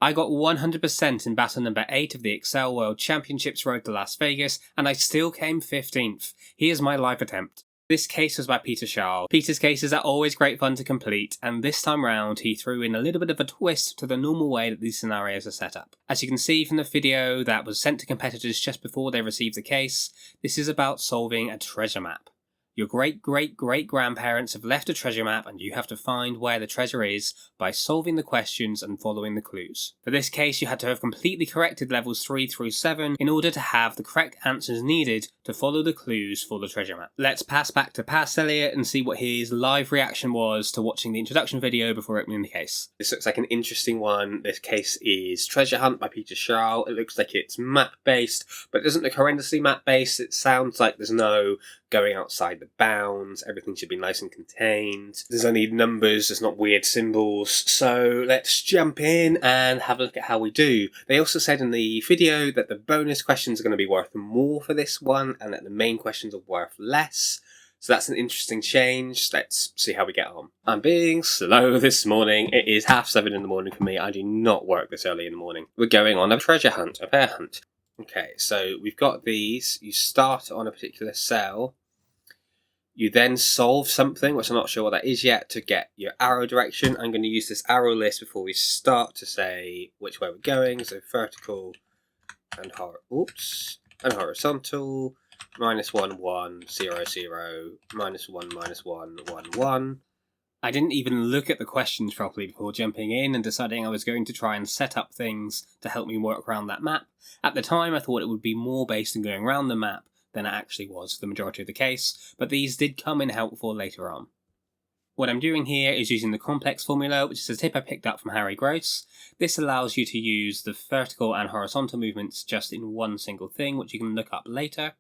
I got 100% in battle number 8 of the Excel World Championships Road to Las Vegas, and I still came 15th. Here's my live attempt. This case was by Peter Scharl. Peter's cases are always great fun to complete, and this time round he threw in a little bit of a twist to the normal way that these scenarios are set up. As you can see from the video that was sent to competitors just before they received the case, this is about solving a treasure map. Your great-great-great-grandparents have left a treasure map and you have to find where the treasure is by solving the questions and following the clues. For this case, you had to have completely corrected levels 3 through 7 in order to have the correct answers needed to follow the clues for the treasure map. Let's pass back to Pass Elliott and see what his live reaction was to watching the introduction video before opening the case. This looks like an interesting one. This case is Treasure Hunt by Peter Scharl. It looks like it's map-based, but it doesn't look horrendously map-based. It sounds like there's no going outside the bounds, everything should be nice and contained. There's only numbers, there's not weird symbols, so let's jump in and have a look at how we do. They also said in the video that the bonus questions are going to be worth more for this one and that the main questions are worth less. So that's an interesting change. Let's see how we get on. I'm being slow this morning. It is 7:30 in the morning for me. I do not work this early in the morning. We're going on a treasure hunt, a bear hunt. Okay, so we've got these. You start on a particular cell. You then solve something, which I'm not sure what that is yet, to get your arrow direction. I'm going to use this arrow list before we start to say which way we're going. So vertical and horizontal. -1, 1, 0, 0, -1, -1, 1, 1. I didn't even look at the questions properly before jumping in and deciding I was going to try and set up things to help me work around that map. At the time, I thought it would be more based on going around the map than it actually was for the majority of the case, but these did come in helpful later on. What I'm doing here is using the complex formula, which is a tip I picked up from Harry Gross. This allows you to use the vertical and horizontal movements just in one single thing, which you can look up later.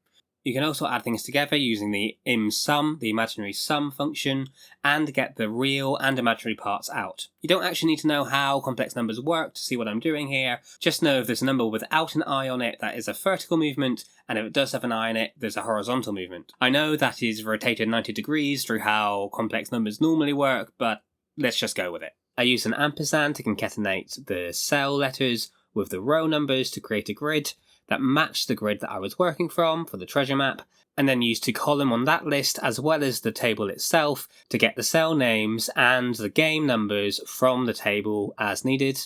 You can also add things together using the ImSum, the imaginary sum function, and get the real and imaginary parts out. You don't actually need to know how complex numbers work to see what I'm doing here. Just know if there's a number without an eye on it, that is a vertical movement, and if it does have an eye on it, there's a horizontal movement. I know that is rotated 90 degrees through how complex numbers normally work, but let's just go with it. I use an ampersand to concatenate the cell letters with the row numbers to create a grid that matched the grid that I was working from for the treasure map, and then used a column on that list as well as the table itself to get the cell names and the game numbers from the table as needed.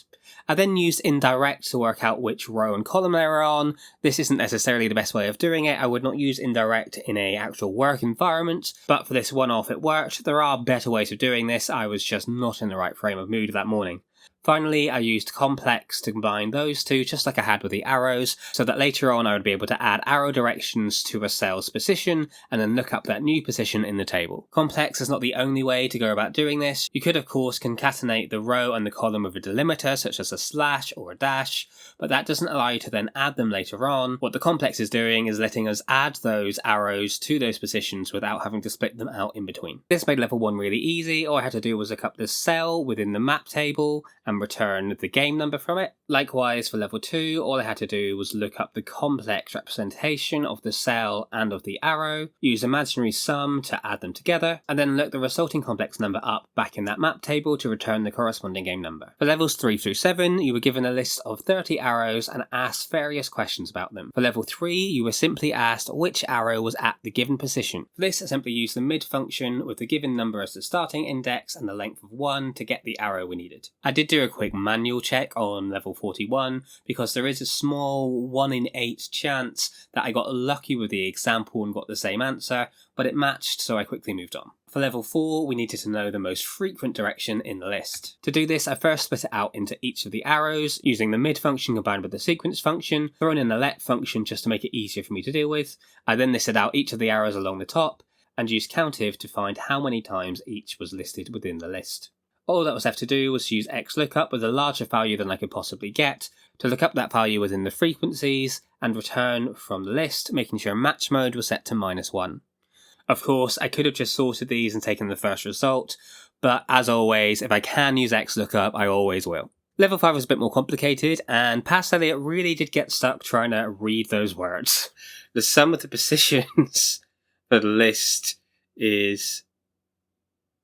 I then used indirect to work out which row and column they were on. This isn't necessarily the best way of doing it. I would not use indirect in an actual work environment, but for this one-off it worked. There are better ways of doing this. I was just not in the right frame of mood that morning. Finally, I used complex to combine those two, just like I had with the arrows, so that later on I would be able to add arrow directions to a cell's position, and then look up that new position in the table. Complex is not the only way to go about doing this. You could of course concatenate the row and the column with a delimiter, such as a slash or a dash, but that doesn't allow you to then add them later on. What the complex is doing is letting us add those arrows to those positions without having to split them out in between. This made level 1 really easy. All I had to do was look up the cell within the map table and return the game number from it. Likewise for level 2, all I had to do was look up the complex representation of the cell and of the arrow, use imaginary sum to add them together, and then look the resulting complex number up back in that map table to return the corresponding game number. For levels 3 through 7, you were given a list of 30 arrows and asked various questions about them. For level 3, you were simply asked which arrow was at the given position. For this, I simply used the mid function with the given number as the starting index and the length of 1 to get the arrow we needed. I did do a quick manual check on level 41 because there is a small 1 in 8 chance that I got lucky with the example and got the same answer, but it matched, so I quickly moved on. For level 4, we needed to know the most frequent direction in the list. To do this, I first split it out into each of the arrows, using the mid function combined with the sequence function, throwing in the let function just to make it easier for me to deal with. I then listed out each of the arrows along the top, and used countif to find how many times each was listed within the list. All that was left to do was use XLOOKUP with a larger value than I could possibly get, to look up that value within the frequencies, and return from the list, making sure match mode was set to -1. Of course, I could have just sorted these and taken the first result, but as always, if I can use XLOOKUP, I always will. Level 5 was a bit more complicated, and Pass Elliott really did get stuck trying to read those words. The sum of the positions for the list is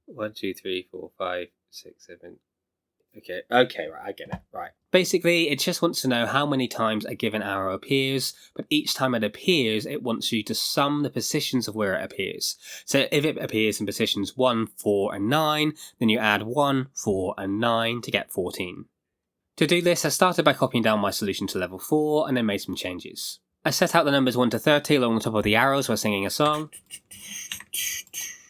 1, 2, 3, 4, 5, 6, 7, Okay, right, I get it, right. Basically, it just wants to know how many times a given arrow appears, but each time it appears, it wants you to sum the positions of where it appears. So if it appears in positions 1, 4, and 9, then you add 1, 4, and 9 to get 14. To do this, I started by copying down my solution to level 4, and then made some changes. I set out the numbers 1 to 30 along the top of the arrows while singing a song.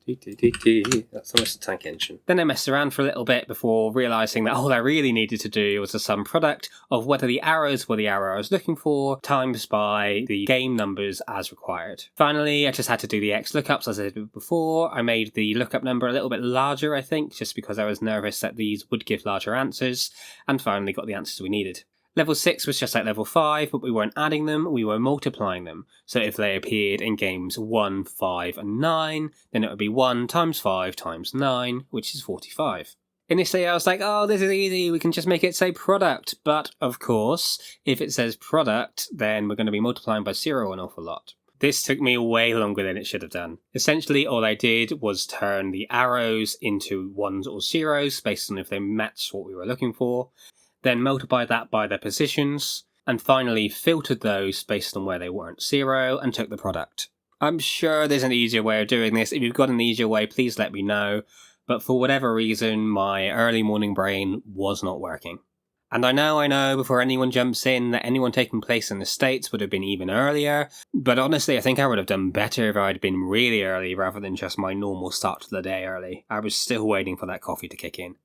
That's almost a tank engine. Then I messed around for a little bit before realising that all I really needed to do was a sum product of whether the arrows were the arrow I was looking for times by the game numbers as required. Finally, I just had to do the X lookups as I did before. I made the lookup number a little bit larger, I think, just because I was nervous that these would give larger answers, and finally got the answers we needed. Level 6 was just like level 5, but we weren't adding them, we were multiplying them. So if they appeared in games 1, 5, and 9, then it would be 1 times 5 times 9, which is 45. Initially I was like, oh, this is easy, we can just make it say product. But of course, if it says product, then we're going to be multiplying by 0 an awful lot. This took me way longer than it should have done. Essentially, all I did was turn the arrows into 1s or 0s based on if they matched what we were looking for, then multiplied that by their positions, and finally filtered those based on where they weren't 0 and took the product. I'm sure there's an easier way of doing this. If you've got an easier way, please let me know, but for whatever reason, my early morning brain was not working. And I know, before anyone jumps in, that anyone taking place in the States would have been even earlier, but honestly, I think I would have done better if I'd been really early rather than just my normal start to the day early. I was still waiting for that coffee to kick in.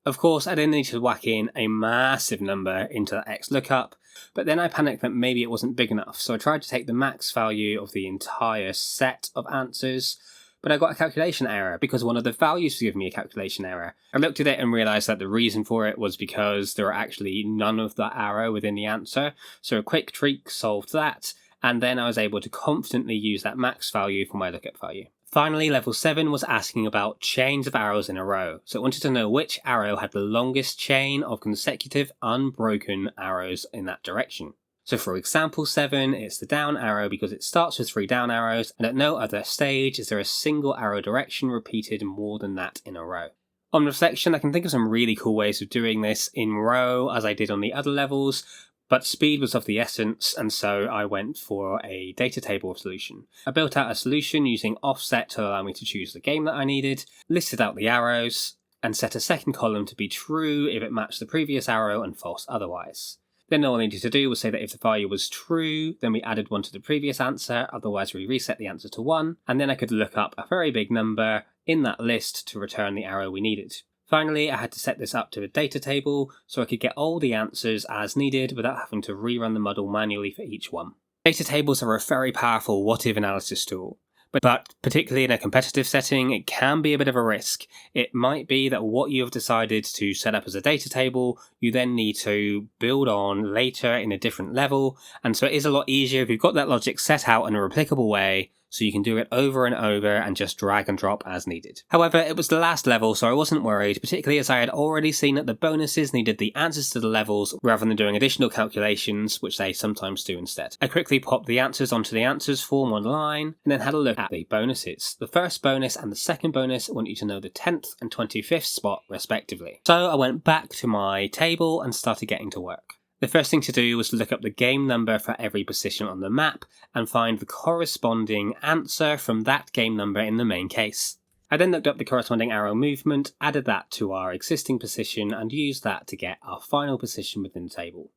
Of course, I then needed to whack in a massive number into that X lookup, but then I panicked that maybe it wasn't big enough, so I tried to take the max value of the entire set of answers, but I got a calculation error because one of the values was giving me a calculation error. I looked at it and realised that the reason for it was because there were actually none of that arrow within the answer, so a quick tweak solved that, and then I was able to confidently use that max value for my lookup value. Finally, level 7 was asking about chains of arrows in a row, so it wanted to know which arrow had the longest chain of consecutive unbroken arrows in that direction. So for example 7, it's the down arrow because it starts with 3 down arrows, and at no other stage is there a single arrow direction repeated more than that in a row. On reflection, I can think of some really cool ways of doing this in row as I did on the other levels, but speed was of the essence, and so I went for a data table solution. I built out a solution using offset to allow me to choose the game that I needed, listed out the arrows, and set a second column to be true if it matched the previous arrow and false otherwise. Then all I needed to do was say that if the value was true, then we added 1 to the previous answer, otherwise we reset the answer to 1, and then I could look up a very big number in that list to return the arrow we needed. Finally, I had to set this up to a data table so I could get all the answers as needed without having to rerun the model manually for each one. Data tables are a very powerful what-if analysis tool, but particularly in a competitive setting, it can be a bit of a risk. It might be that what you have decided to set up as a data table, you then need to build on later in a different level, and so it is a lot easier if you've got that logic set out in a replicable way, so you can do it over and over and just drag and drop as needed. However, it was the last level, so I wasn't worried, particularly as I had already seen that the bonuses needed the answers to the levels rather than doing additional calculations, which they sometimes do instead. I quickly popped the answers onto the answers form online, and then had a look at the bonuses. The first bonus and the second bonus want you to know the 10th and 25th spot respectively. So I went back to my table and started getting to work. The first thing to do was to look up the game number for every position on the map and find the corresponding answer from that game number in the main case. I then looked up the corresponding arrow movement, added that to our existing position, and used that to get our final position within the table.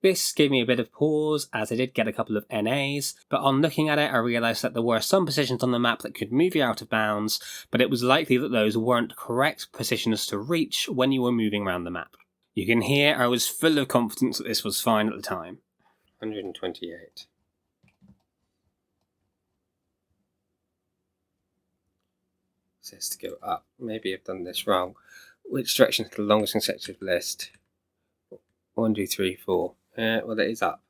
This gave me a bit of pause as I did get a couple of NAs, but on looking at it I realised that there were some positions on the map that could move you out of bounds, but it was likely that those weren't correct positions to reach when you were moving around the map. You can hear I was full of confidence that this was fine at the time. 128. Says to go up. Maybe I've done this wrong. Which direction is the longest consecutive list? 1, 2, 3, 4. Well, that is up.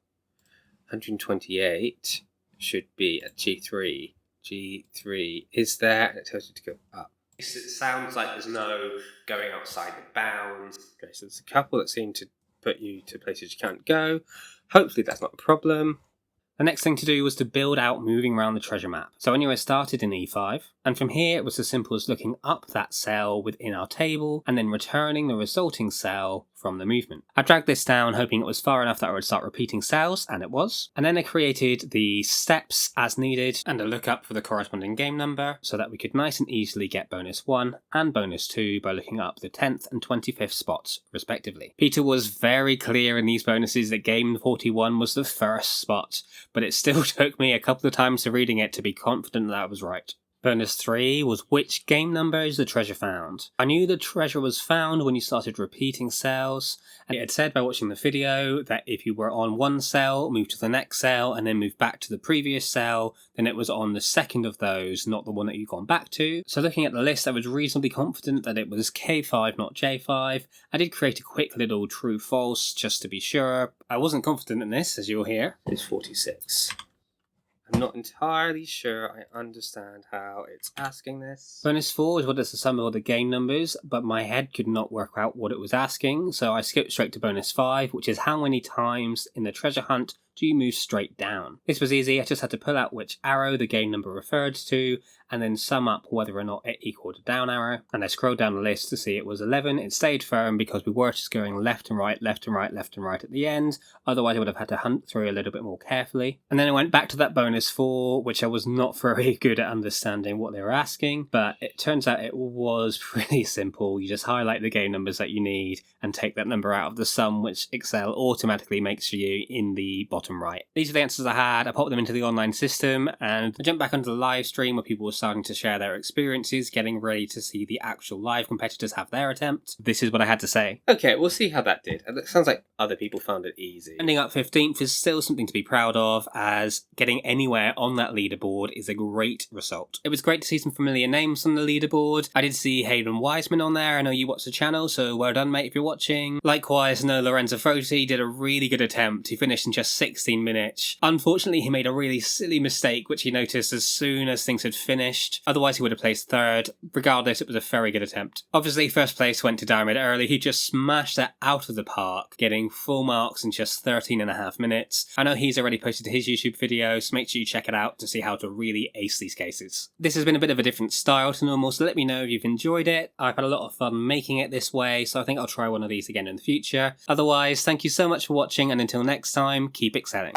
128 should be at G3. G3 is there, and it tells you to go up. It sounds like there's no going outside the bounds. Okay, so there's a couple that seem to put you to places you can't go. Hopefully that's not a problem. The next thing to do was to build out moving around the treasure map. So anyway, I started in E5, and from here it was as simple as looking up that cell within our table and then returning the resulting cell from the movement. I dragged this down hoping it was far enough that I would start repeating cells, and it was. And then I created the steps as needed and a lookup for the corresponding game number so that we could nice and easily get bonus 1 and bonus 2 by looking up the 10th and 25th spots respectively. Peter was very clear in these bonuses that game 41 was the first spot, but it still took me a couple of times of reading it to be confident that I was right. Bonus 3 was which game number is the treasure found. I knew the treasure was found when you started repeating cells, and it had said by watching the video that if you were on one cell, move to the next cell, and then move back to the previous cell, then it was on the second of those, not the one that you'd gone back to. So looking at the list, I was reasonably confident that it was K5, not J5. I did create a quick little true-false just to be sure. I wasn't confident in this, as you'll hear. It's 46. I'm not entirely sure I understand how it's asking this. Bonus 4 is what is the sum of all the game numbers, but my head could not work out what it was asking, so I skipped straight to bonus 5, which is how many times in the treasure hunt do you move straight down. This was easy, I just had to pull out which arrow the game number referred to, and then sum up whether or not it equaled a down arrow. And I scrolled down the list to see it was 11. It stayed firm because we were just going left and right, left and right, left and right at the end. Otherwise I would have had to hunt through a little bit more carefully. And then I went back to that bonus 4, which I was not very good at understanding what they were asking, but it turns out it was pretty simple. You just highlight the game numbers that you need and take that number out of the sum, which Excel automatically makes for you in the bottom right. These are the answers I had. I popped them into the online system and I jumped back onto the live stream where people were starting to share their experiences, getting ready to see the actual live competitors have their attempt. This is what I had to say. Okay, we'll see how that did. It sounds like other people found it easy. Ending up 15th is still something to be proud of, as getting anywhere on that leaderboard is a great result. It was great to see some familiar names on the leaderboard. I did see Hayden Wiseman on there. I know you watch the channel, so well done, mate, if you're watching. Likewise, I know Lorenzo Foti did a really good attempt. He finished in just 16 minutes. Unfortunately, he made a really silly mistake, which he noticed as soon as things had finished. Otherwise, he would have placed third. Regardless, it was a very good attempt. Obviously, first place went to Diamond early. He just smashed that out of the park, getting full marks in just 13.5 minutes. I know he's already posted his YouTube video, so make sure you check it out to see how to really ace these cases. This has been a bit of a different style to normal, so let me know if you've enjoyed it. I've had a lot of fun making it this way, so I think I'll try one of these again in the future. Otherwise, thank you so much for watching, and until next time, keep excelling.